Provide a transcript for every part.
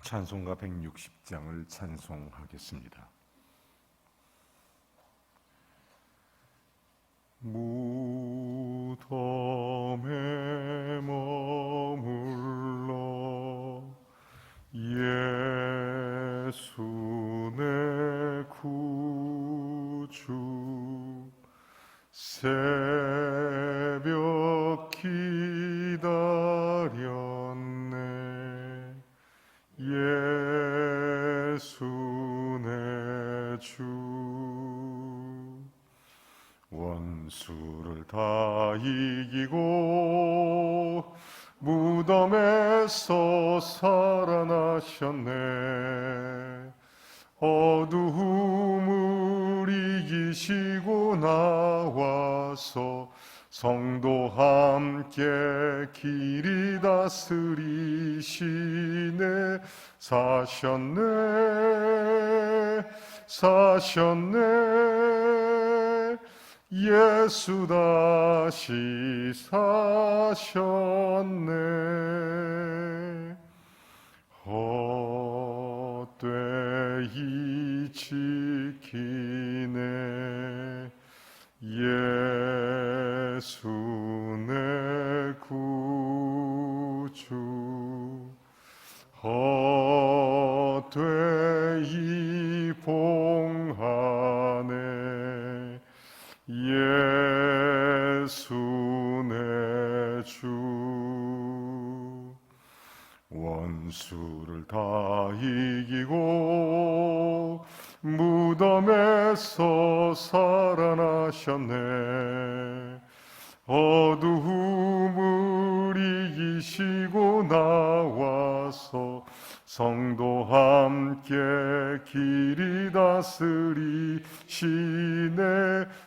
찬송가 160장을 찬송하겠습니다. 무덤에 머물러 예수 내 구주 새벽 기다렸네 예수 내 주 원수를 다 이기고 무덤에서 살아나셨네 어두움을 이기시고 나와서 성도 함께 길이 다스리시네 사셨네 예수 다시 사셨네 헛되이 지키네 예수 내 구주 헛되이 봉하네 예수 내 주 원수를 다 이기고 무덤에서 살아나셨네 어두움을 이기시고 나와서 성도 함께 길이 다스리시네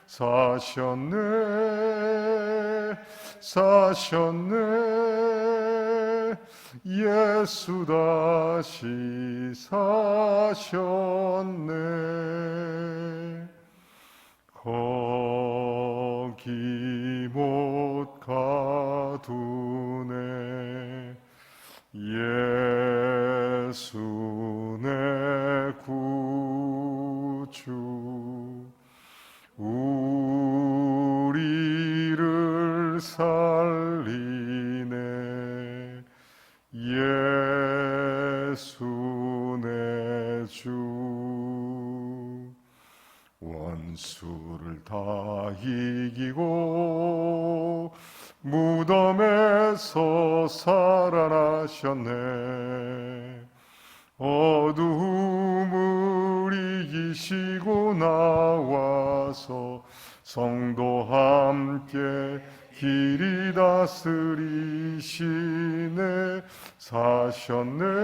사셨네 예수 다시 사셨네 거기 못 가두네 예수 내 구주 우리를 살리네 예수 내 주 원수를 다 이기고 무덤에서 살아나셨네 어두움을 이기시고 나와서 성도 함께 길이 다스리시네 사셨네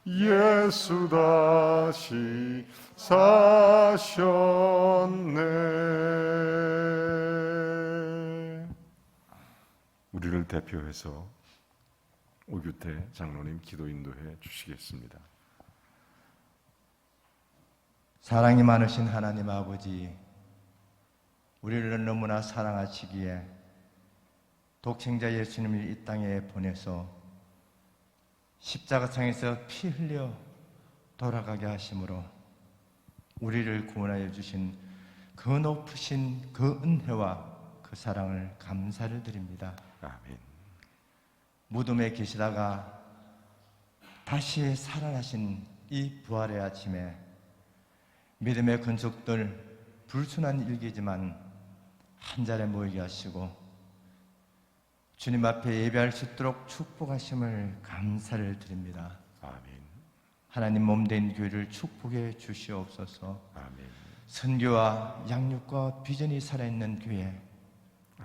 예수 다시 사셨네. 우리를 대표해서 오규태 장로님 기도 인도해 주시겠습니다. 사랑이 많으신 하나님 아버지, 우리를 너무나 사랑하시기에 독생자 예수님을 이 땅에 보내서 십자가상에서 피 흘려 돌아가게 하심으로 우리를 구원하여 주신 그 높으신 그 은혜와 그 사랑을 감사를 드립니다. 아멘. 무덤에 계시다가 다시 살아나신 이 부활의 아침에 믿음의 근속들 불순한 일기지만 한 자리에 모이게 하시고 주님 앞에 예배할 수 있도록 축복하심을 감사를 드립니다. 아멘. 하나님 몸된 교회를 축복해 주시옵소서. 아멘. 선교와 양육과 비전이 살아있는 교회,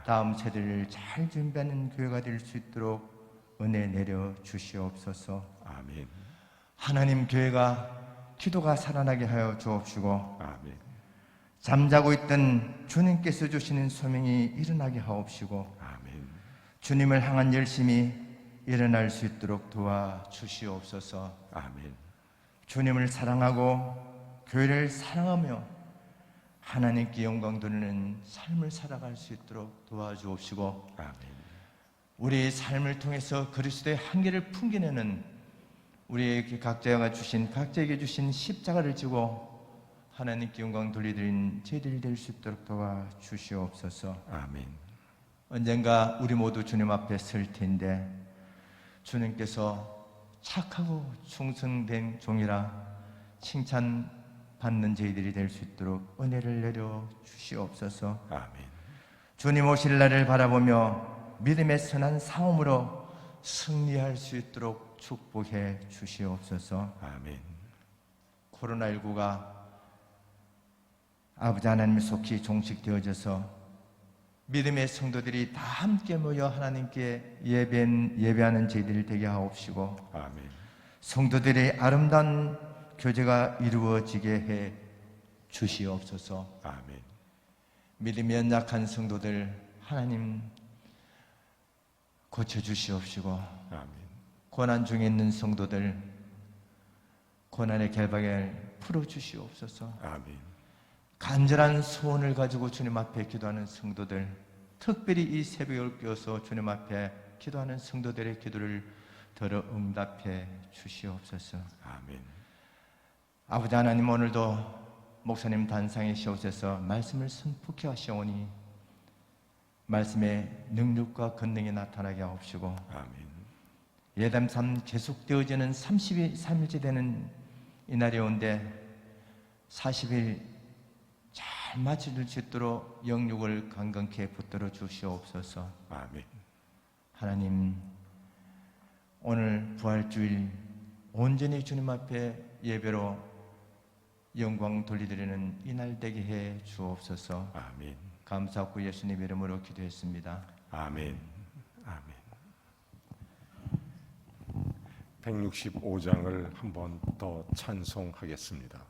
다음 세대를 잘 준비하는 교회가 될 수 있도록 은혜 내려 주시옵소서. 아멘. 하나님 교회가 기도가 살아나게 하여 주옵시고 아멘. 잠자고 있던 주님께서 주시는 소명이 일어나게 하옵시고 아멘. 주님을 향한 열심이 일어날 수 있도록 도와주시옵소서. 아멘. 주님을 사랑하고 교회를 사랑하며 하나님께 영광 돌리는 삶을 살아갈 수 있도록 도와주옵시고 아멘. 우리의 삶을 통해서 그리스도의 한계를 풍겨내는 우리에게 각자에게 주신 십자가를 지고 하나님께 영광 돌리드린 저희들이 될 수 있도록 도와주시옵소서. 아멘. 언젠가 우리 모두 주님 앞에 설 텐데 주님께서 착하고 충성된 종이라 칭찬받는 저희들이 될 수 있도록 은혜를 내려 주시옵소서. 아멘. 주님 오실 날을 바라보며 믿음의 선한 싸움으로 승리할 수 있도록 축복해 주시옵소서. 아멘. 코로나19가 아버지 하나님 속히 종식되어져서 믿음의 성도들이 다 함께 모여 하나님께 예배하는 저희들이 되게 하옵시고, 아멘. 성도들의 아름다운 교제가 이루어지게 해 주시옵소서. 아멘. 믿음이 연약한 성도들 하나님 고쳐주시옵시고, 아멘. 고난 중에 있는 성도들 고난의 결박을 풀어주시옵소서. 아멘. 간절한 소원을 가지고 주님 앞에 기도하는 성도들, 특별히 이 새벽을 깨워서 주님 앞에 기도하는 성도들의 기도를 들어 응답해 주시옵소서. 아멘. 아버지 하나님, 오늘도 목사님 단상에 시오셔서 말씀을 선포케 하시오니 말씀의 능력과 권능이 나타나게 하옵시고, 아멘. 예담3 계속되어지는 33일째 되는 이날이 온데 40일 잘 마칠 수 있도록 영육을 강건케 붙들어 주시옵소서. 아멘. 하나님, 오늘 부활주일 온전히 주님 앞에 예배로 영광 돌리드리는 이날 되게 해 주옵소서. 아멘. 감사하고 예수님 이름으로 기도했습니다. 아멘. 아멘. 165장을 한 번 더 찬송하겠습니다.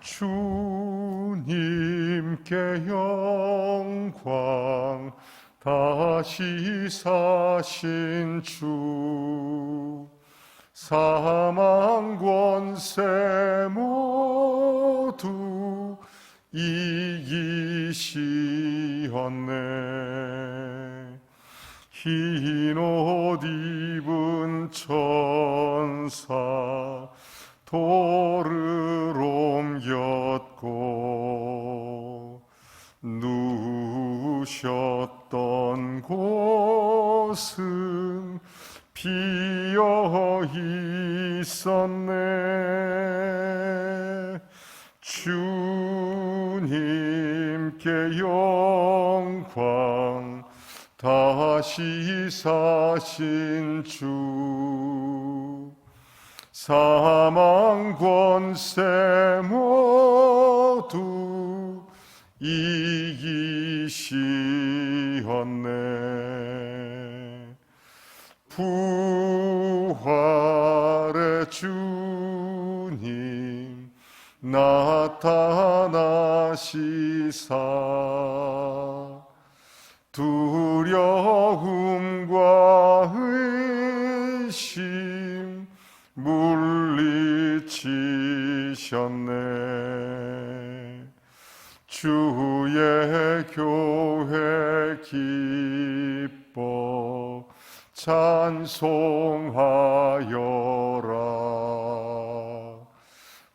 주님께 영광, 다시 사신 주, 사망 권세 모두 이기시었네. 흰 옷 입은 천사 돌을 옮겼고, 누우셨던 곳은 비어 있었네. 주님께 영광, 다시 사신 주, 사망 권세 모두 이기시었네. 부활의 주님 나타나시사 두려움과 의심 물리치셨네. 주의 교회 기뻐 찬송하여라.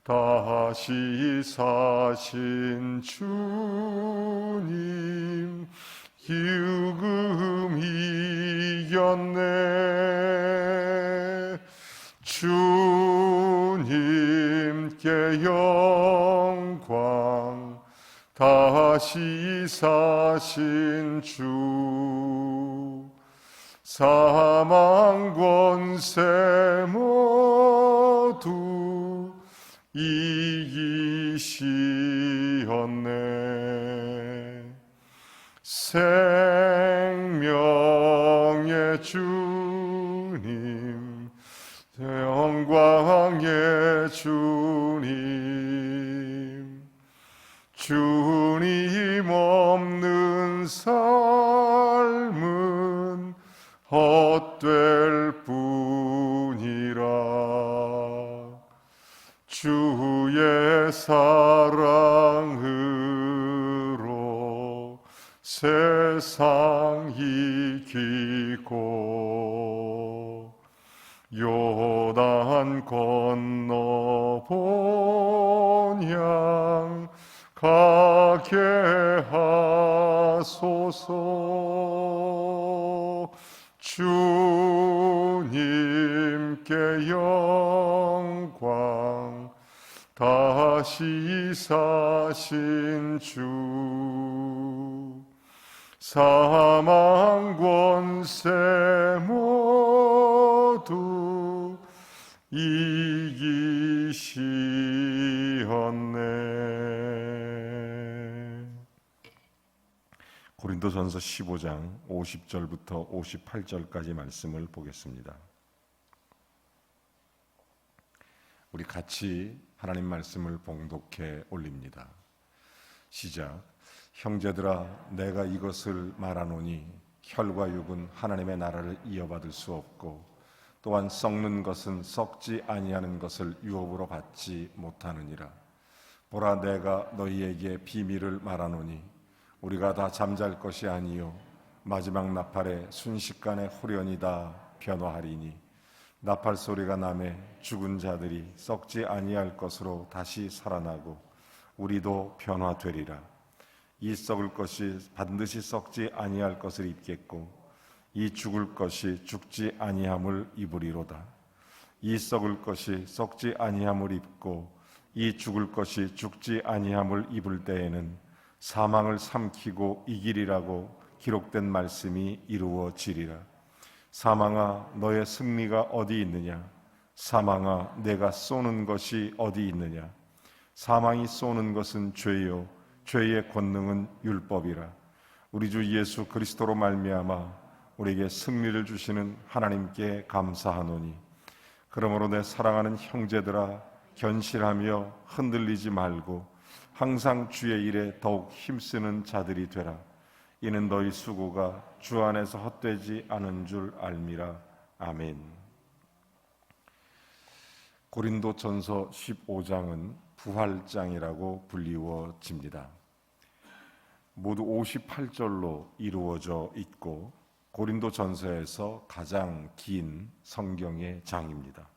다시 사신 주님 죽음 이겼네. 주님께 영광, 다시 사신 주, 사망 권세 모두 이기시었네. 생명의 주님, 영광의 주님, 주님 없는 삶은 헛될 뿐이라. 주의 사랑으로 세상 이기고 요단 건너 본향 가게 하소서. 주님께 영광, 다시 사신 주. 사망 권세 모두 이기시었네. 고린도전서 15장 50절부터 58절까지 말씀을 보겠습니다. 우리 같이 하나님 말씀을 봉독해 올립니다. 시작. 형제들아, 내가 이것을 말하노니 혈과 육은 하나님의 나라를 이어받을 수 없고, 또한 썩는 것은 썩지 아니하는 것을 유업으로 받지 못하느니라. 보라, 내가 너희에게 비밀을 말하노니 우리가 다 잠잘 것이 아니요 마지막 나팔에 순식간에 후련히 다 변화하리니, 나팔 소리가 나매 죽은 자들이 썩지 아니할 것으로 다시 살아나고 우리도 변화되리라. 이 썩을 것이 반드시 썩지 아니할 것을 입겠고, 이 죽을 것이 죽지 아니함을 입으리로다. 이 썩을 것이 썩지 아니함을 입고 이 죽을 것이 죽지 아니함을 입을 때에는 사망을 삼키고 이기리라고 기록된 말씀이 이루어지리라. 사망아, 너의 승리가 어디 있느냐? 사망아, 내가 쏘는 것이 어디 있느냐? 사망이 쏘는 것은 죄요, 죄의 권능은 율법이라. 우리 주 예수 그리스도로 말미암아 우리에게 승리를 주시는 하나님께 감사하노니, 그러므로 내 사랑하는 형제들아, 견실하며 흔들리지 말고 항상 주의 일에 더욱 힘쓰는 자들이 되라. 이는 너희 수고가 주 안에서 헛되지 않은 줄 알미라. 아멘. 고린도전서 15장은 부활장이라고 불리워집니다. 모두 58절로 이루어져 있고 고린도전서에서 가장 긴 성경의 장입니다.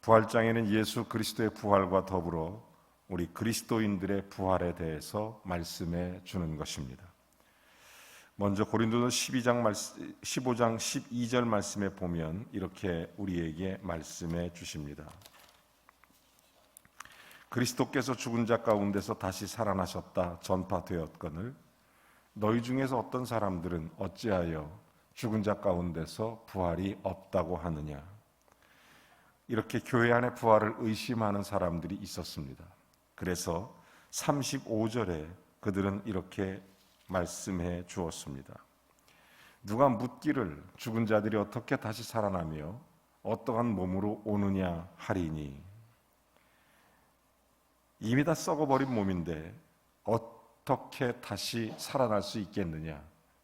부활장에는 예수 그리스도의 부활과 더불어 우리 그리스도인들의 부활에 대해서 말씀해 주는 것입니다. 먼저 고린도서 15장 12절 말씀에 보면 이렇게 우리에게 말씀해 주십니다. 그리스도께서 죽은 자 가운데서 다시 살아나셨다 전파되었거늘 너희 중에서 어떤 사람들은 어찌하여 죽은 자 가운데서 부활이 없다고 하느냐. 이렇게 교회 안에 부활을 의심하는 사람들이 있었습니다. 그래서 35절에 그들은 이렇게 말씀해 주었습니다. 누가 묻기를 죽은 자들이 어떻게 다시 살아나며 어떠한 몸으로 오느냐 하리니, 이미 다 썩어버린 몸인데 어떻게 다시 살아날 수 있겠느냐,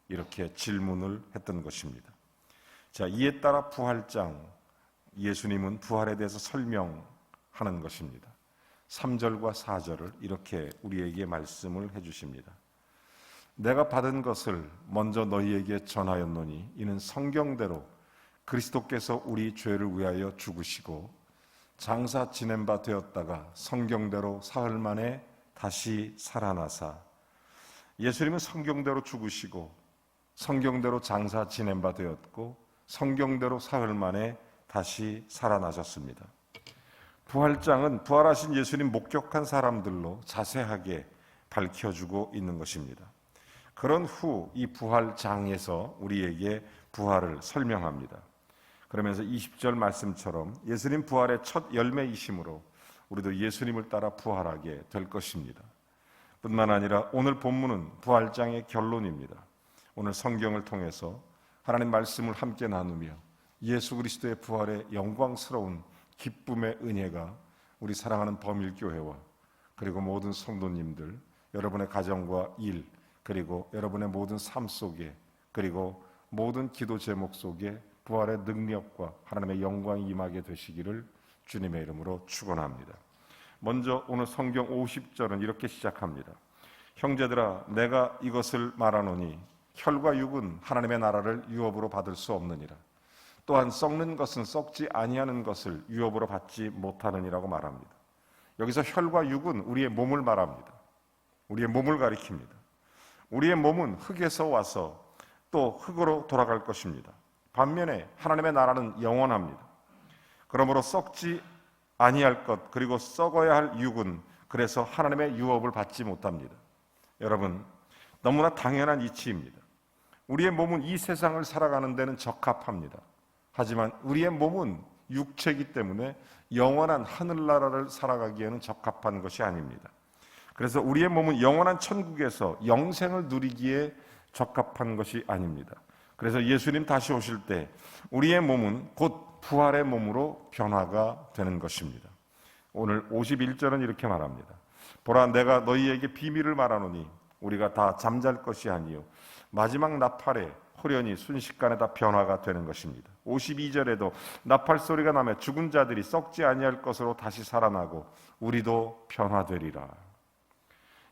이렇게 질문을 했던 것입니다. 자, 이에 따라 부활장, 예수님은 부활에 대해서 설명하는 것입니다. 3절과 4절을 이렇게 우리에게 말씀을 해주십니다. 내가 받은 것을 먼저 너희에게 전하였노니 이는 성경대로 그리스도께서 우리 죄를 위하여 죽으시고 장사 지낸 바 되었다가 성경대로 사흘 만에 다시 살아나사. 예수님은 성경대로 죽으시고 성경대로 장사 지낸 바 되었고 성경대로 사흘 만에 다시 살아나셨습니다. 부활장은 부활하신 예수님 목격한 사람들로 자세하게 밝혀주고 있는 것입니다. 그런 후 이 부활장에서 우리에게 부활을 설명합니다. 그러면서 20절 말씀처럼 예수님 부활의 첫 열매이심으로 우리도 예수님을 따라 부활하게 될 것입니다. 뿐만 아니라 오늘 본문은 부활장의 결론입니다. 오늘 성경을 통해서 하나님 말씀을 함께 나누며 예수 그리스도의 부활의 영광스러운 기쁨의 은혜가 우리 사랑하는 범일교회와 그리고 모든 성도님들, 여러분의 가정과 일, 그리고 여러분의 모든 삶 속에, 그리고 모든 기도 제목 속에 부활의 능력과 하나님의 영광이 임하게 되시기를 주님의 이름으로 축원합니다. 먼저 오늘 성경 50절은 이렇게 시작합니다. 형제들아, 내가 이것을 말하노니 혈과 육은 하나님의 나라를 유업으로 받을 수 없느니라. 또한 썩는 것은 썩지 아니하는 것을 유업으로 받지 못하느니라고 말합니다. 여기서 혈과 육은 우리의 몸을 말합니다. 우리의 몸을 가리킵니다. 우리의 몸은 흙에서 와서 또 흙으로 돌아갈 것입니다. 반면에 하나님의 나라는 영원합니다. 그러므로 썩지 아니할 것, 그리고 썩어야 할 육은 그래서 하나님의 유업을 받지 못합니다. 여러분, 너무나 당연한 이치입니다. 우리의 몸은 이 세상을 살아가는 데는 적합합니다. 하지만 우리의 몸은 육체이기 때문에 영원한 하늘나라를 살아가기에는 적합한 것이 아닙니다. 그래서 우리의 몸은 영원한 천국에서 영생을 누리기에 적합한 것이 아닙니다. 그래서 예수님 다시 오실 때 우리의 몸은 곧 부활의 몸으로 변화가 되는 것입니다. 오늘 51절은 이렇게 말합니다. 보라, 내가 너희에게 비밀을 말하노니 우리가 다 잠잘 것이 아니요 마지막 나팔에 호련히 순식간에 다 변화가 되는 것입니다. 52절에도 나팔 소리가 나며 죽은 자들이 썩지 아니할 것으로 다시 살아나고 우리도 변화되리라.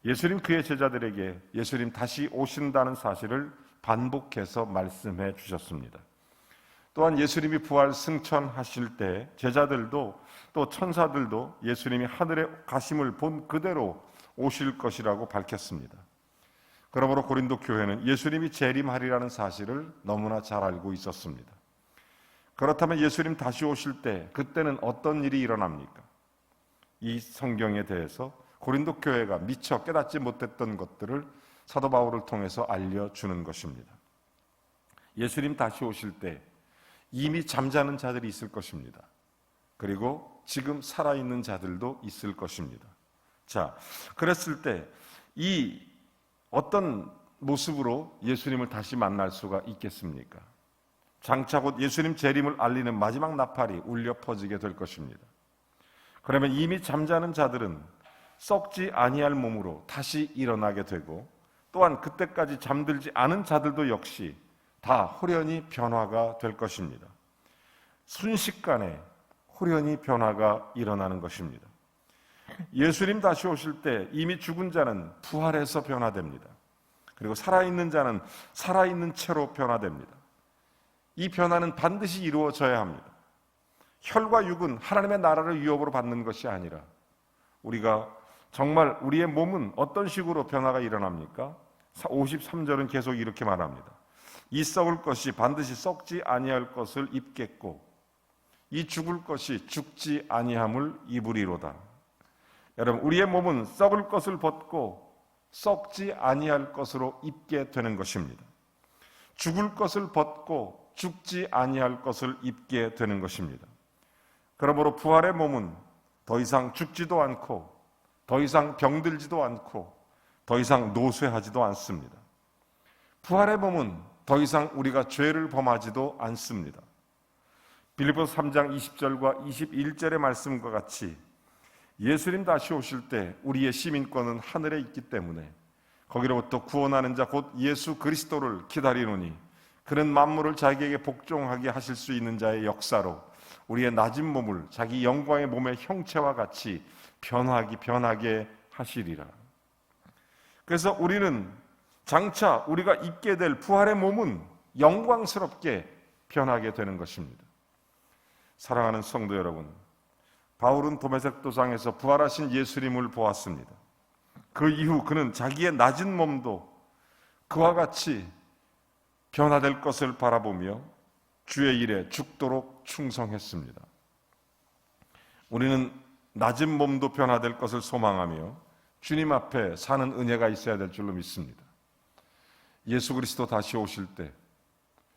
예수님 그의 제자들에게 예수님 다시 오신다는 사실을 반복해서 말씀해 주셨습니다. 또한 예수님이 부활 승천하실 때 제자들도 또 천사들도 예수님이 하늘에 가심을 본 그대로 오실 것이라고 밝혔습니다. 그러므로 고린도 교회는 예수님이 재림하리라는 사실을 너무나 잘 알고 있었습니다. 그렇다면 예수님 다시 오실 때 그때는 어떤 일이 일어납니까? 이 성경에 대해서 고린도 교회가 미처 깨닫지 못했던 것들을 사도 바울을 통해서 알려주는 것입니다. 예수님 다시 오실 때 이미 잠자는 자들이 있을 것입니다. 그리고 지금 살아있는 자들도 있을 것입니다. 자, 그랬을 때 이 어떤 모습으로 예수님을 다시 만날 수가 있겠습니까? 장차 곧 예수님 재림을 알리는 마지막 나팔이 울려 퍼지게 될 것입니다. 그러면 이미 잠자는 자들은 썩지 아니할 몸으로 다시 일어나게 되고, 또한 그때까지 잠들지 않은 자들도 역시 다 호련히 변화가 될 것입니다. 순식간에 호련히 변화가 일어나는 것입니다. 예수님 다시 오실 때 이미 죽은 자는 부활해서 변화됩니다. 그리고 살아있는 자는 살아있는 채로 변화됩니다. 이 변화는 반드시 이루어져야 합니다. 혈과 육은 하나님의 나라를 유업으로 받는 것이 아니라 우리가 정말 우리의 몸은 어떤 식으로 변화가 일어납니까? 53절은 계속 이렇게 말합니다. 이 썩을 것이 반드시 썩지 아니할 것을 입겠고 이 죽을 것이 죽지 아니함을 입으리로다. 여러분, 우리의 몸은 썩을 것을 벗고 썩지 아니할 것으로 입게 되는 것입니다. 죽을 것을 벗고 죽지 아니할 것을 입게 되는 것입니다. 그러므로 부활의 몸은 더 이상 죽지도 않고 더 이상 병들지도 않고 더 이상 노쇠하지도 않습니다. 부활의 몸은 더 이상 우리가 죄를 범하지도 않습니다. 빌립보서 3장 20절과 21절의 말씀과 같이 예수님 다시 오실 때 우리의 시민권은 하늘에 있기 때문에 거기로부터 구원하는 자 곧 예수 그리스도를 기다리노니 그는 만물을 자기에게 복종하게 하실 수 있는 자의 역사로 우리의 낮은 몸을 자기 영광의 몸의 형체와 같이 변하게 하시리라. 그래서 우리는 장차 우리가 입게 될 부활의 몸은 영광스럽게 변하게 되는 것입니다. 사랑하는 성도 여러분, 바울은 도메섹 도상에서 부활하신 예수님을 보았습니다. 그 이후 그는 자기의 낮은 몸도 그와 같이 변화될 것을 바라보며 주의 일에 죽도록 충성했습니다. 우리는 낮은 몸도 변화될 것을 소망하며 주님 앞에 사는 은혜가 있어야 될 줄로 믿습니다. 예수 그리스도 다시 오실 때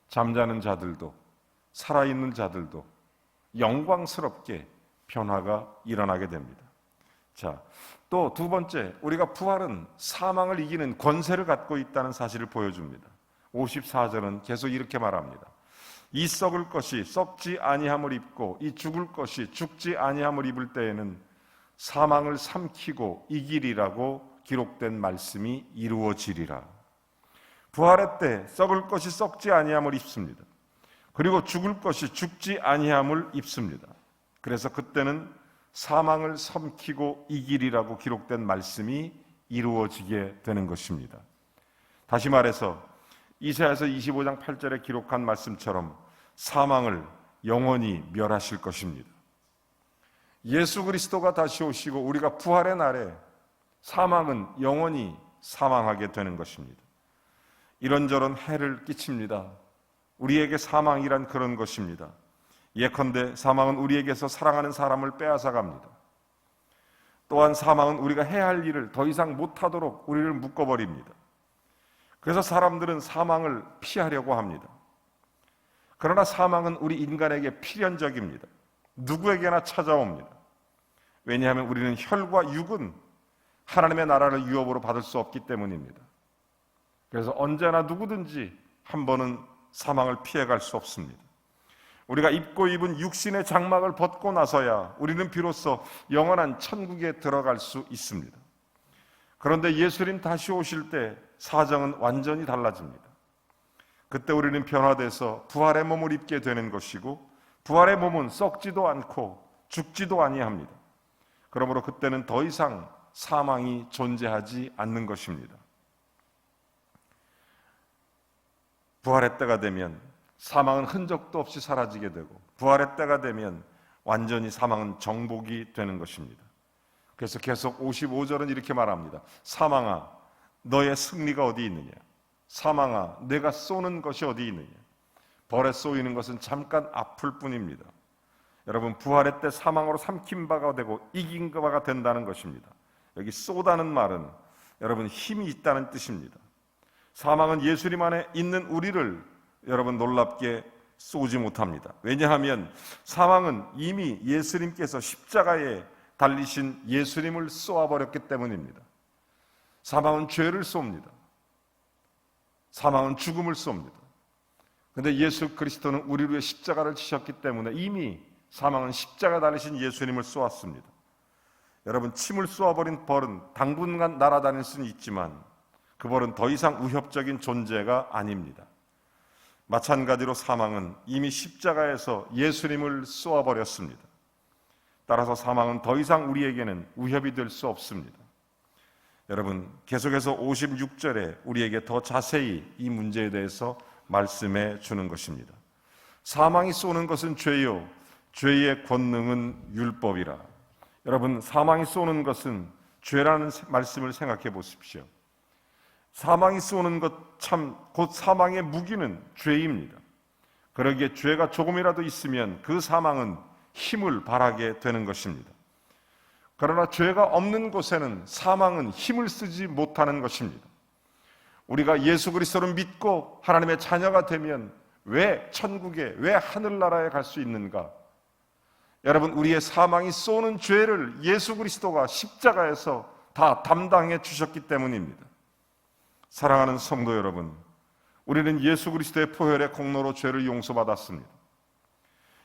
잠자는 자들도 살아있는 자들도 영광스럽게 변화가 일어나게 됩니다. 자, 또 두 번째, 우리가 부활은 사망을 이기는 권세를 갖고 있다는 사실을 보여줍니다. 54절은 계속 이렇게 말합니다. 이 썩을 것이 썩지 아니함을 입고 이 죽을 것이 죽지 아니함을 입을 때에는 사망을 삼키고 이기리라고 기록된 말씀이 이루어지리라. 부활의 때 썩을 것이 썩지 아니함을 입습니다. 그리고 죽을 것이 죽지 아니함을 입습니다. 그래서 그때는 사망을 삼키고 이기리라고 기록된 말씀이 이루어지게 되는 것입니다. 다시 말해서 이사야서 25장 8절에 기록한 말씀처럼 사망을 영원히 멸하실 것입니다. 예수 그리스도가 다시 오시고 우리가 부활의 날에 사망은 영원히 사망하게 되는 것입니다. 이런저런 해를 끼칩니다. 우리에게 사망이란 그런 것입니다. 예컨대 사망은 우리에게서 사랑하는 사람을 빼앗아 갑니다. 또한 사망은 우리가 해야 할 일을 더 이상 못하도록 우리를 묶어버립니다. 그래서 사람들은 사망을 피하려고 합니다. 그러나 사망은 우리 인간에게 필연적입니다. 누구에게나 찾아옵니다. 왜냐하면 우리는 혈과 육은 하나님의 나라를 유업으로 받을 수 없기 때문입니다. 그래서 언제나 누구든지 한 번은 사망을 피해갈 수 없습니다. 우리가 입고 입은 육신의 장막을 벗고 나서야 우리는 비로소 영원한 천국에 들어갈 수 있습니다. 그런데 예수님 다시 오실 때 사정은 완전히 달라집니다. 그때 우리는 변화돼서 부활의 몸을 입게 되는 것이고 부활의 몸은 썩지도 않고 죽지도 아니합니다. 그러므로 그때는 더 이상 사망이 존재하지 않는 것입니다. 부활의 때가 되면 사망은 흔적도 없이 사라지게 되고 부활의 때가 되면 완전히 사망은 정복이 되는 것입니다. 그래서 계속 55절은 이렇게 말합니다. 사망아, 너의 승리가 어디 있느냐? 사망아, 내가 쏘는 것이 어디 있느냐? 벌에 쏘이는 것은 잠깐 아플 뿐입니다. 여러분, 부활의 때 사망으로 삼킨 바가 되고 이긴 바가 된다는 것입니다. 여기 쏘다는 말은 여러분 힘이 있다는 뜻입니다. 사망은 예수님 안에 있는 우리를 여러분 놀랍게 쏘지 못합니다. 왜냐하면 사망은 이미 예수님께서 십자가에 달리신 예수님을 쏘아버렸기 때문입니다. 사망은 죄를 쏩니다. 사망은 죽음을 쏩니다. 그런데 예수 그리스도는 우리를 위해 십자가를 지셨기 때문에 이미 사망은 십자가 달리신 예수님을 쏘았습니다. 여러분, 침을 쏘아버린 벌은 당분간 날아다닐 수는 있지만 그 벌은 더 이상 위협적인 존재가 아닙니다. 마찬가지로 사망은 이미 십자가에서 예수님을 쏘아버렸습니다. 따라서 사망은 더 이상 우리에게는 위협이 될 수 없습니다. 여러분, 계속해서 56절에 우리에게 더 자세히 이 문제에 대해서 말씀해 주는 것입니다. 사망이 쏘는 것은 죄요, 죄의 권능은 율법이라. 여러분, 사망이 쏘는 것은 죄라는 말씀을 생각해 보십시오. 사망이 쏘는 것 참 곧 사망의 무기는 죄입니다. 그러기에 죄가 조금이라도 있으면 그 사망은 힘을 발하게 되는 것입니다. 그러나 죄가 없는 곳에는 사망은 힘을 쓰지 못하는 것입니다. 우리가 예수 그리스도를 믿고 하나님의 자녀가 되면 왜 천국에, 왜 하늘나라에 갈 수 있는가? 여러분, 우리의 사망이 쏘는 죄를 예수 그리스도가 십자가에서 다 담당해 주셨기 때문입니다. 사랑하는 성도 여러분, 우리는 예수 그리스도의 포혈의 공로로 죄를 용서받았습니다.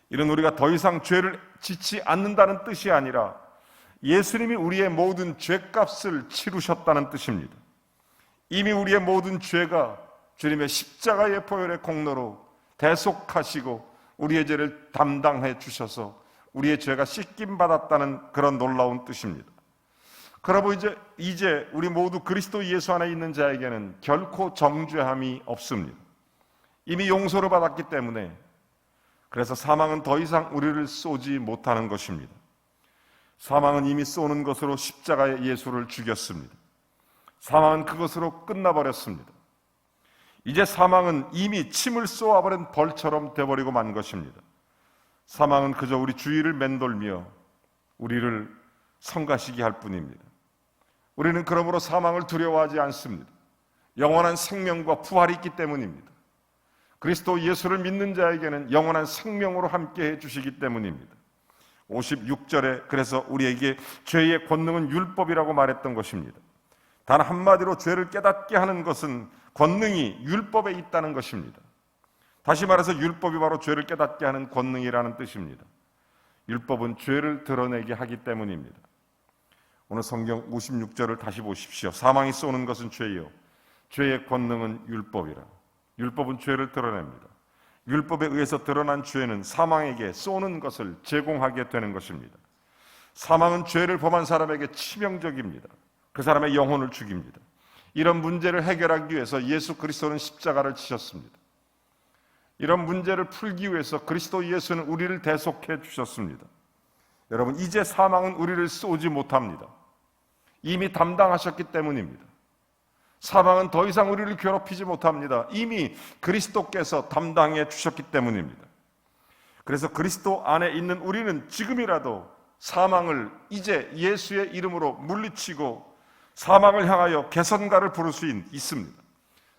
이는 우리가 더 이상 죄를 짓지 않는다는 뜻이 아니라 예수님이 우리의 모든 죄값을 치르셨다는 뜻입니다. 이미 우리의 모든 죄가 주님의 십자가의 포혈의 공로로 대속하시고 우리의 죄를 담당해 주셔서 우리의 죄가 씻김 받았다는 그런 놀라운 뜻입니다. 그러고 이제 우리 모두 그리스도 예수 안에 있는 자에게는 결코 정죄함이 없습니다. 이미 용서를 받았기 때문에, 그래서 사망은 더 이상 우리를 쏘지 못하는 것입니다. 사망은 이미 쏘는 것으로 십자가에 예수를 죽였습니다. 사망은 그것으로 끝나버렸습니다. 이제 사망은 이미 침을 쏘아버린 벌처럼 돼버리고 만 것입니다. 사망은 그저 우리 주위를 맴돌며 우리를 성가시게 할 뿐입니다. 우리는 그러므로 사망을 두려워하지 않습니다. 영원한 생명과 부활이 있기 때문입니다. 그리스도 예수를 믿는 자에게는 영원한 생명으로 함께 해주시기 때문입니다. 56절에 그래서 우리에게 죄의 권능은 율법이라고 말했던 것입니다. 단 한마디로 죄를 깨닫게 하는 것은 권능이 율법에 있다는 것입니다. 다시 말해서 율법이 바로 죄를 깨닫게 하는 권능이라는 뜻입니다. 율법은 죄를 드러내게 하기 때문입니다. 오늘 성경 56절을 다시 보십시오. 사망이 쏘는 것은 죄요, 죄의 권능은 율법이라. 율법은 죄를 드러냅니다. 율법에 의해서 드러난 죄는 사망에게 쏘는 것을 제공하게 되는 것입니다. 사망은 죄를 범한 사람에게 치명적입니다. 그 사람의 영혼을 죽입니다. 이런 문제를 해결하기 위해서 예수 그리스도는 십자가를 지셨습니다. 이런 문제를 풀기 위해서 그리스도 예수는 우리를 대속해 주셨습니다. 여러분, 이제 사망은 우리를 쏘지 못합니다. 이미 담당하셨기 때문입니다. 사망은 더 이상 우리를 괴롭히지 못합니다. 이미 그리스도께서 담당해 주셨기 때문입니다. 그래서 그리스도 안에 있는 우리는 지금이라도 사망을 이제 예수의 이름으로 물리치고 사망을 향하여 개선가를 부를 수 있습니다.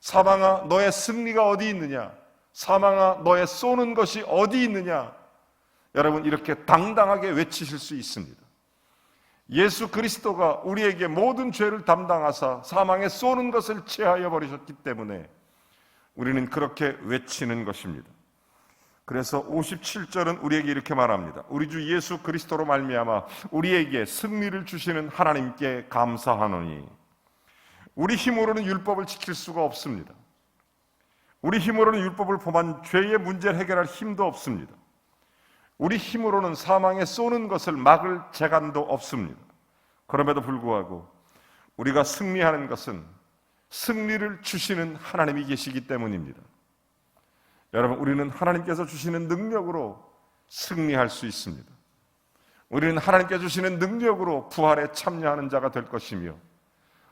사망아, 너의 승리가 어디 있느냐? 사망아, 너의 쏘는 것이 어디 있느냐? 여러분, 이렇게 당당하게 외치실 수 있습니다. 예수 그리스도가 우리에게 모든 죄를 담당하사 사망에 쏘는 것을 취하여 버리셨기 때문에 우리는 그렇게 외치는 것입니다. 그래서 57절은 우리에게 이렇게 말합니다. 우리 주 예수 그리스도로 말미암아 우리에게 승리를 주시는 하나님께 감사하노니. 우리 힘으로는 율법을 지킬 수가 없습니다. 우리 힘으로는 율법을 범한 죄의 문제를 해결할 힘도 없습니다. 우리 힘으로는 사망에 쏘는 것을 막을 재간도 없습니다. 그럼에도 불구하고 우리가 승리하는 것은 승리를 주시는 하나님이 계시기 때문입니다. 여러분, 우리는 하나님께서 주시는 능력으로 승리할 수 있습니다. 우리는 하나님께서 주시는 능력으로 부활에 참여하는 자가 될 것이며,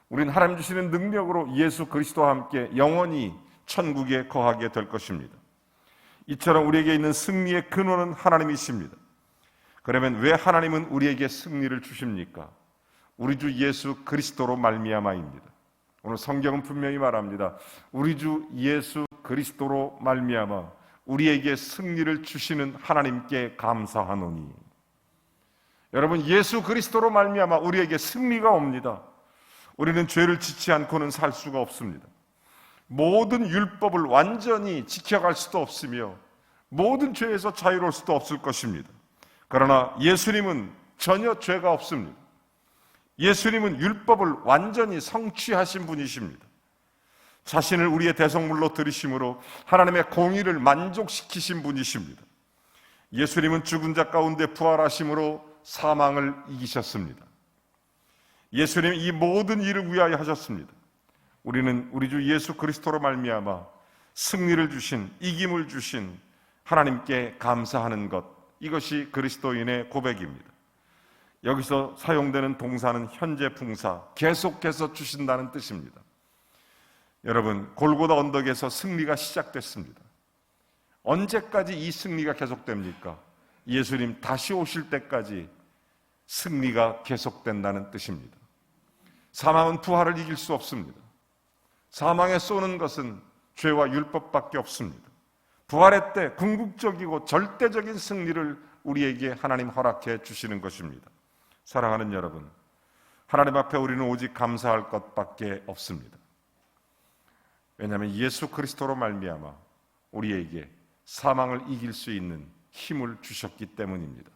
우리는 하나님 주시는 능력으로 예수 그리스도와 함께 영원히 천국에 거하게 될 것입니다. 이처럼 우리에게 있는 승리의 근원은 하나님이십니다. 그러면 왜 하나님은 우리에게 승리를 주십니까? 우리 주 예수 그리스도로 말미암아입니다. 오늘 성경은 분명히 말합니다. 우리 주 예수 그리스도로 말미암아 우리에게 승리를 주시는 하나님께 감사하노니. 여러분, 예수 그리스도로 말미암아 우리에게 승리가 옵니다. 우리는 죄를 짓지 않고는 살 수가 없습니다. 모든 율법을 완전히 지켜갈 수도 없으며 모든 죄에서 자유로울 수도 없을 것입니다. 그러나 예수님은 전혀 죄가 없습니다. 예수님은 율법을 완전히 성취하신 분이십니다. 자신을 우리의 대성물로 들이심으로 하나님의 공의를 만족시키신 분이십니다. 예수님은 죽은 자 가운데 부활하심으로 사망을 이기셨습니다. 예수님이 이 모든 일을 위하여 하셨습니다. 우리는 우리 주 예수 그리스도로 말미암아 승리를 주신, 이김을 주신 하나님께 감사하는 것, 이것이 그리스도인의 고백입니다. 여기서 사용되는 동사는 현재 분사, 계속해서 주신다는 뜻입니다. 여러분, 골고다 언덕에서 승리가 시작됐습니다. 언제까지 이 승리가 계속됩니까? 예수님 다시 오실 때까지 승리가 계속된다는 뜻입니다. 사망은 부활을 이길 수 없습니다. 사망에 쏘는 것은 죄와 율법밖에 없습니다. 부활의 때 궁극적이고 절대적인 승리를 우리에게 하나님 허락해 주시는 것입니다. 사랑하는 여러분, 하나님 앞에 우리는 오직 감사할 것밖에 없습니다. 왜냐하면 예수 그리스도로 말미암아 우리에게 사망을 이길 수 있는 힘을 주셨기 때문입니다.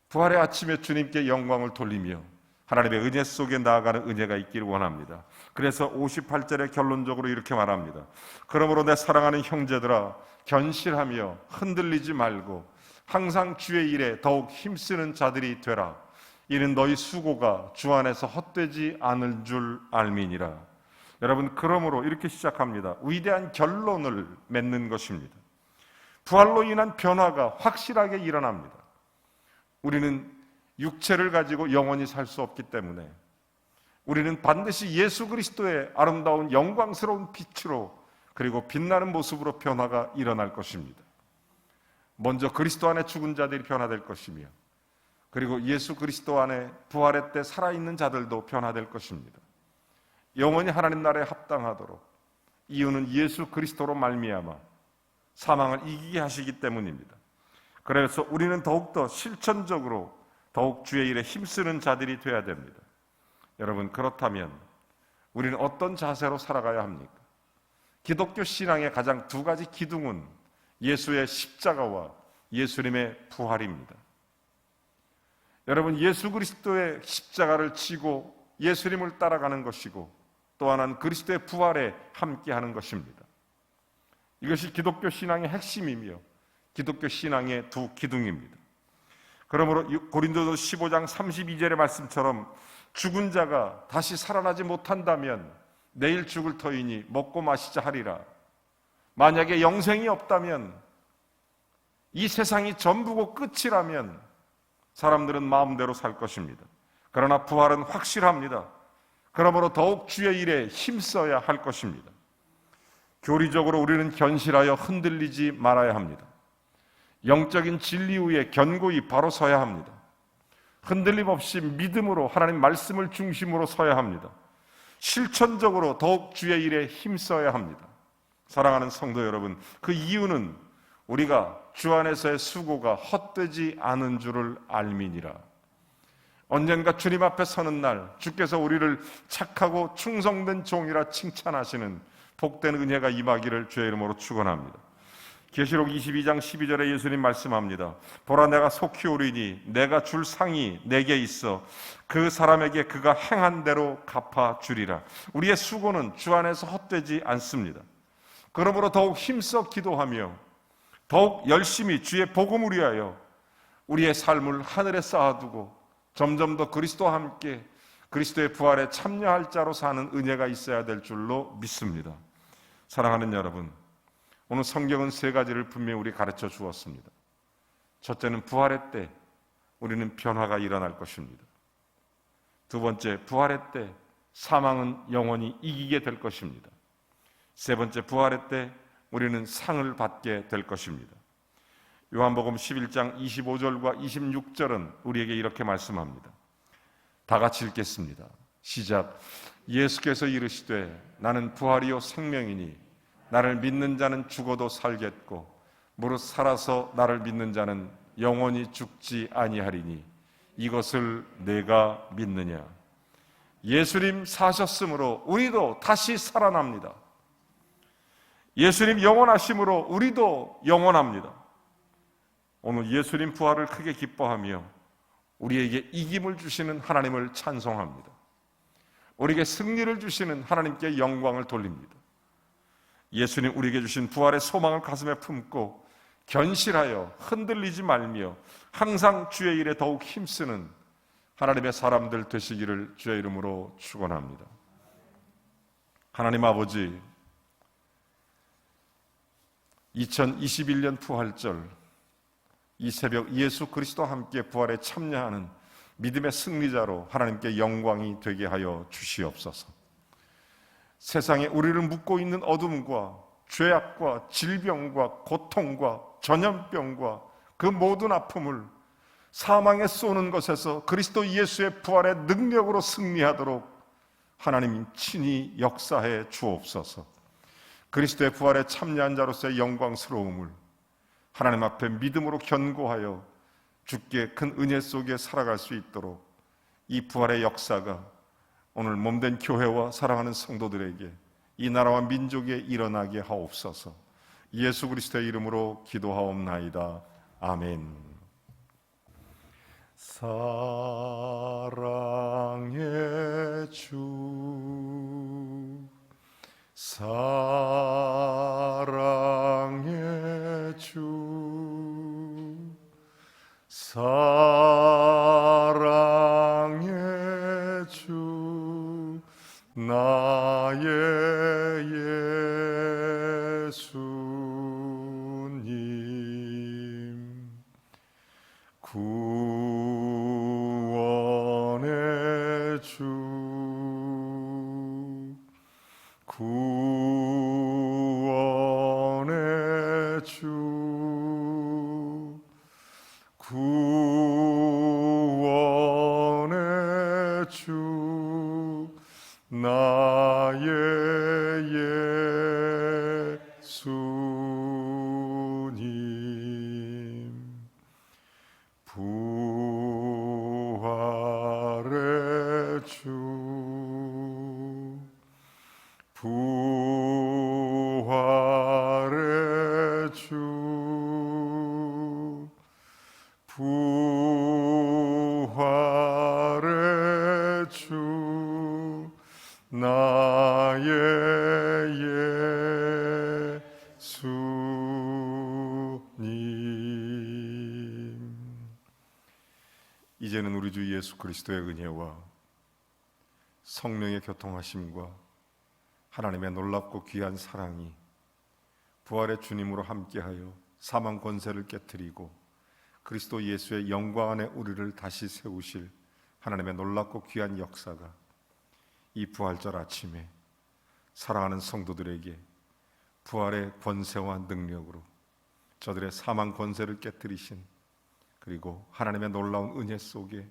부활의 아침에 주님께 영광을 돌리며 하나님의 은혜 속에 나아가는 은혜가 있기를 원합니다. 그래서 58절에 결론적으로 이렇게 말합니다. 그러므로 내 사랑하는 형제들아, 견실하며 흔들리지 말고 항상 주의 일에 더욱 힘쓰는 자들이 되라. 이는 너희 수고가 주 안에서 헛되지 않을 줄 알미니라. 여러분, 그러므로 이렇게 시작합니다. 위대한 결론을 맺는 것입니다. 부활로 인한 변화가 확실하게 일어납니다. 우리는 육체를 가지고 영원히 살 수 없기 때문에 우리는 반드시 예수 그리스도의 아름다운 영광스러운 빛으로, 그리고 빛나는 모습으로 변화가 일어날 것입니다. 먼저 그리스도 안에 죽은 자들이 변화될 것이며, 그리고 예수 그리스도 안에 부활의 때 살아있는 자들도 변화될 것입니다. 영원히 하나님 나라에 합당하도록, 이유는 예수 그리스도로 말미암아 사망을 이기게 하시기 때문입니다. 그래서 우리는 더욱더 실천적으로 더욱 주의 일에 힘쓰는 자들이 되어야 됩니다. 여러분, 그렇다면 우리는 어떤 자세로 살아가야 합니까? 기독교 신앙의 가장 두 가지 기둥은 예수의 십자가와 예수님의 부활입니다. 여러분, 예수 그리스도의 십자가를 지고 예수님을 따라가는 것이고, 또 하나는 그리스도의 부활에 함께하는 것입니다. 이것이 기독교 신앙의 핵심이며 기독교 신앙의 두 기둥입니다. 그러므로 고린도서 15장 32절의 말씀처럼 죽은 자가 다시 살아나지 못한다면 내일 죽을 터이니 먹고 마시자 하리라. 만약에 영생이 없다면, 이 세상이 전부고 끝이라면 사람들은 마음대로 살 것입니다. 그러나 부활은 확실합니다. 그러므로 더욱 주의 일에 힘써야 할 것입니다. 교리적으로 우리는 견실하여 흔들리지 말아야 합니다. 영적인 진리 위에 견고히 바로 서야 합니다. 흔들림 없이 믿음으로 하나님 말씀을 중심으로 서야 합니다. 실천적으로 더욱 주의 일에 힘써야 합니다. 사랑하는 성도 여러분, 그 이유는 우리가 주 안에서의 수고가 헛되지 않은 줄을 알미니라. 언젠가 주님 앞에 서는 날 주께서 우리를 착하고 충성된 종이라 칭찬하시는 복된 은혜가 임하기를 주의 이름으로 축원합니다. 계시록 22장 12절에 예수님 말씀합니다. 보라, 내가 속히 오리니 내가 줄 상이 내게 있어 그 사람에게 그가 행한 대로 갚아 주리라. 우리의 수고는 주 안에서 헛되지 않습니다. 그러므로 더욱 힘써 기도하며 더욱 열심히 주의 복음을 위하여 우리의 삶을 하늘에 쌓아두고 점점 더 그리스도와 함께 그리스도의 부활에 참여할 자로 사는 은혜가 있어야 될 줄로 믿습니다. 사랑하는 여러분, 오늘 성경은 세 가지를 분명히 우리 가르쳐 주었습니다. 첫째는 부활의 때 우리는 변화가 일어날 것입니다. 두 번째, 부활의 때 사망은 영원히 이기게 될 것입니다. 세 번째, 부활의 때 우리는 상을 받게 될 것입니다. 요한복음 11장 25절과 26절은 우리에게 이렇게 말씀합니다. 다 같이 읽겠습니다. 시작. 예수께서 이르시되 나는 부활이요 생명이니 나를 믿는 자는 죽어도 살겠고 무릇 살아서 나를 믿는 자는 영원히 죽지 아니하리니 이것을 내가 믿느냐. 예수님 사셨으므로 우리도 다시 살아납니다. 예수님 영원하심으로 우리도 영원합니다. 오늘 예수님 부활을 크게 기뻐하며 우리에게 이김을 주시는 하나님을 찬송합니다. 우리에게 승리를 주시는 하나님께 영광을 돌립니다. 예수님 우리에게 주신 부활의 소망을 가슴에 품고 견실하여 흔들리지 말며 항상 주의 일에 더욱 힘쓰는 하나님의 사람들 되시기를 주의 이름으로 축원합니다. 하나님 아버지, 2021년 부활절 이 새벽 예수 그리스도와 함께 부활에 참여하는 믿음의 승리자로 하나님께 영광이 되게 하여 주시옵소서. 세상에 우리를 묶고 있는 어둠과 죄악과 질병과 고통과 전염병과 그 모든 아픔을 사망에 쏘는 것에서 그리스도 예수의 부활의 능력으로 승리하도록 하나님 친히 역사해 주옵소서. 그리스도의 부활에 참여한 자로서의 영광스러움을 하나님 앞에 믿음으로 견고하여 주께 큰 은혜 속에 살아갈 수 있도록 이 부활의 역사가 오늘 몸된 교회와 사랑하는 성도들에게 이 나라와 민족에 일어나게 하옵소서. 예수 그리스도의 이름으로 기도하옵나이다. 아멘. 사랑의 주, 사랑의 주, 사랑의 주, 나의 예수님, 구원의 주, 구원의 주, 구원의 주, 나의 예수님, 부활의 주, 부활의 주, 부활의 주, 나의 예수님. 이제는 우리 주 예수 그리스도의 은혜와 성령의 교통하심과 하나님의 놀랍고 귀한 사랑이 부활의 주님으로 함께하여 사망 권세를 깨뜨리고 그리스도 예수의 영광 안에 우리를 다시 세우실 하나님의 놀랍고 귀한 역사가 이 부활절 아침에 사랑하는 성도들에게 부활의 권세와 능력으로 저들의 사망 권세를 깨뜨리신, 그리고 하나님의 놀라운 은혜 속에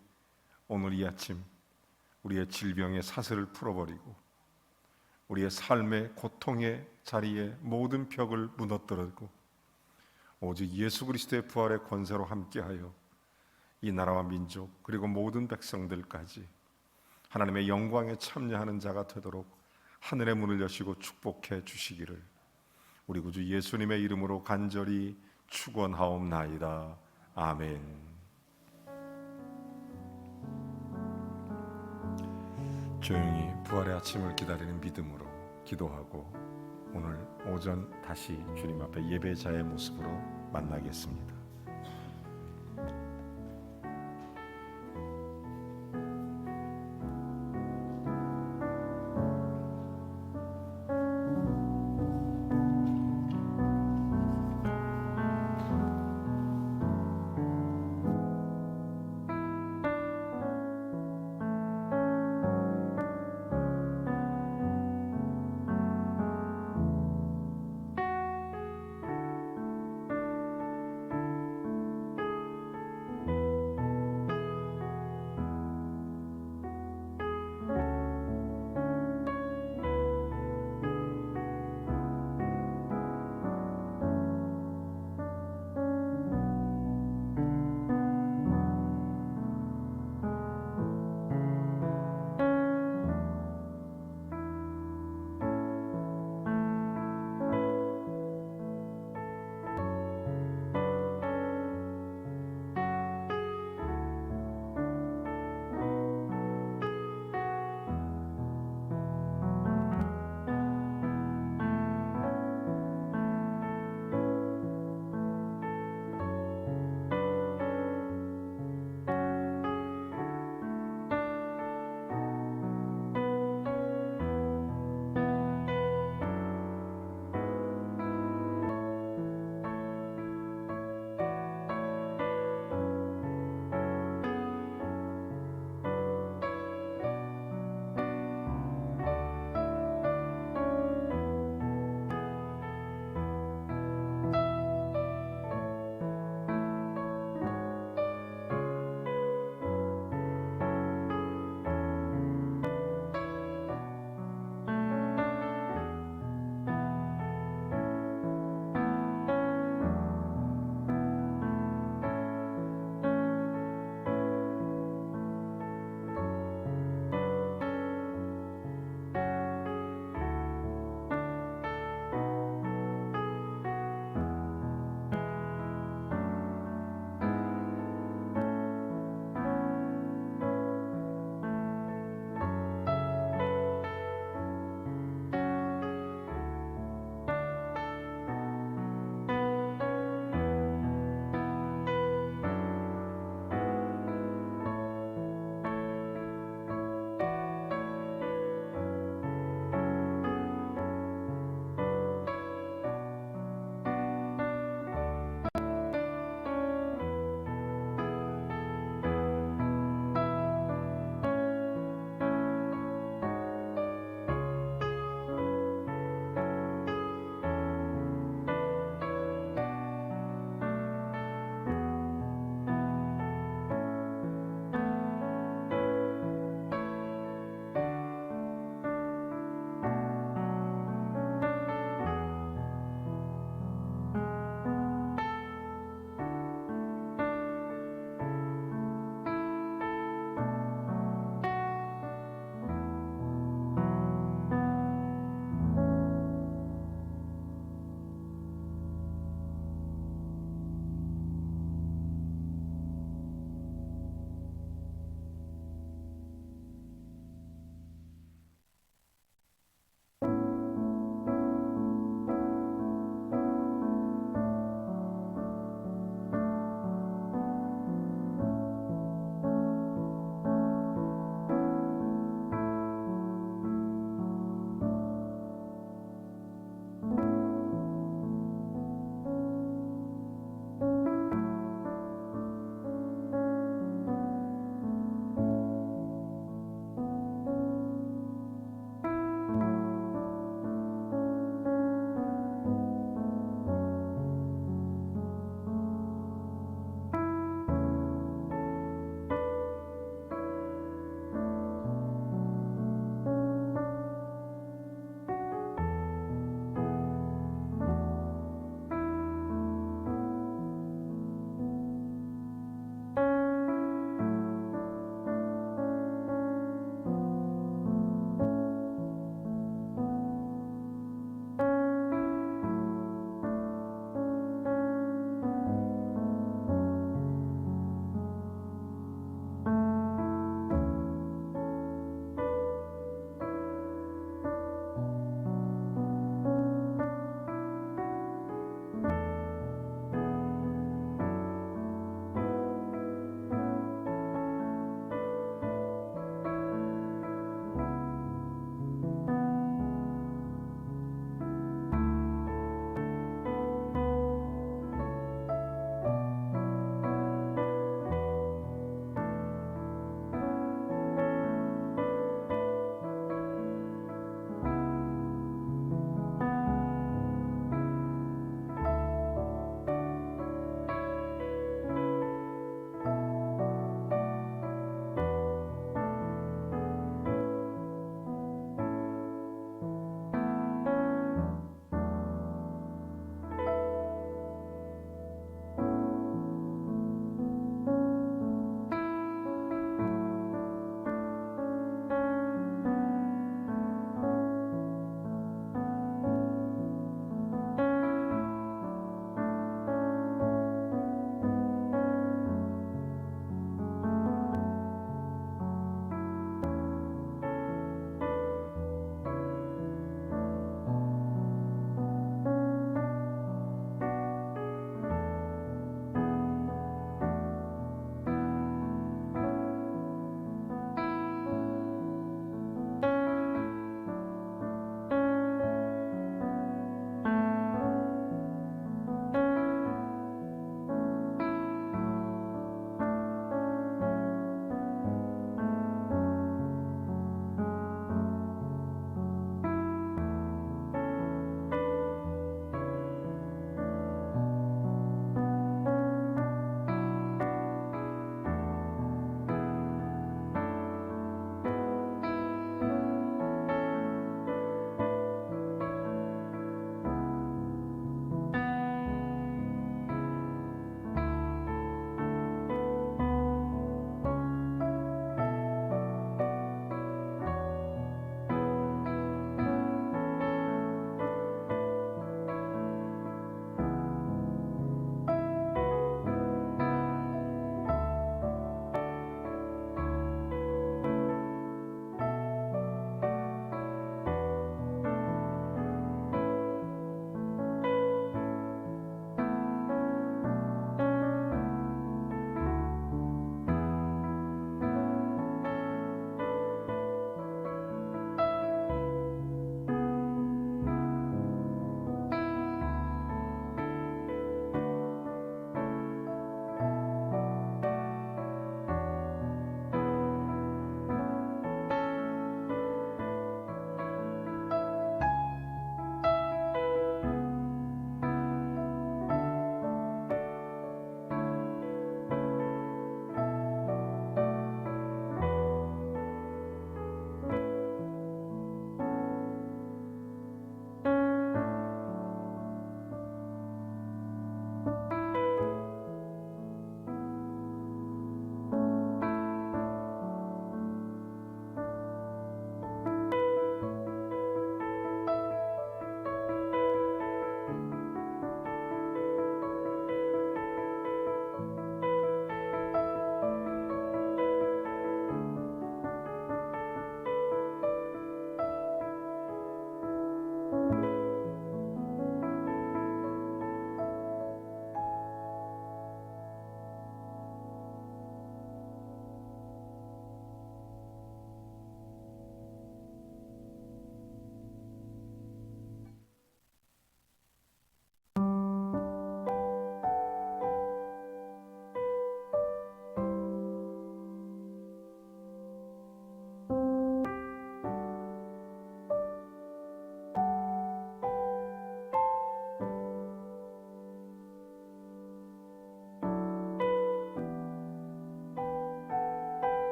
오늘 이 아침 우리의 질병의 사슬을 풀어버리고 우리의 삶의 고통의 자리에 모든 벽을 무너뜨리고 오직 예수 그리스도의 부활의 권세로 함께하여 이 나라와 민족 그리고 모든 백성들까지 하나님의 영광에 참여하는 자가 되도록 하늘의 문을 여시고 축복해 주시기를 우리 구주 예수님의 이름으로 간절히 축원하옵나이다. 아멘. 조용히 부활의 아침을 기다리는 믿음으로 기도하고 오늘 오전 다시 주님 앞에 예배자의 모습으로 만나겠습니다.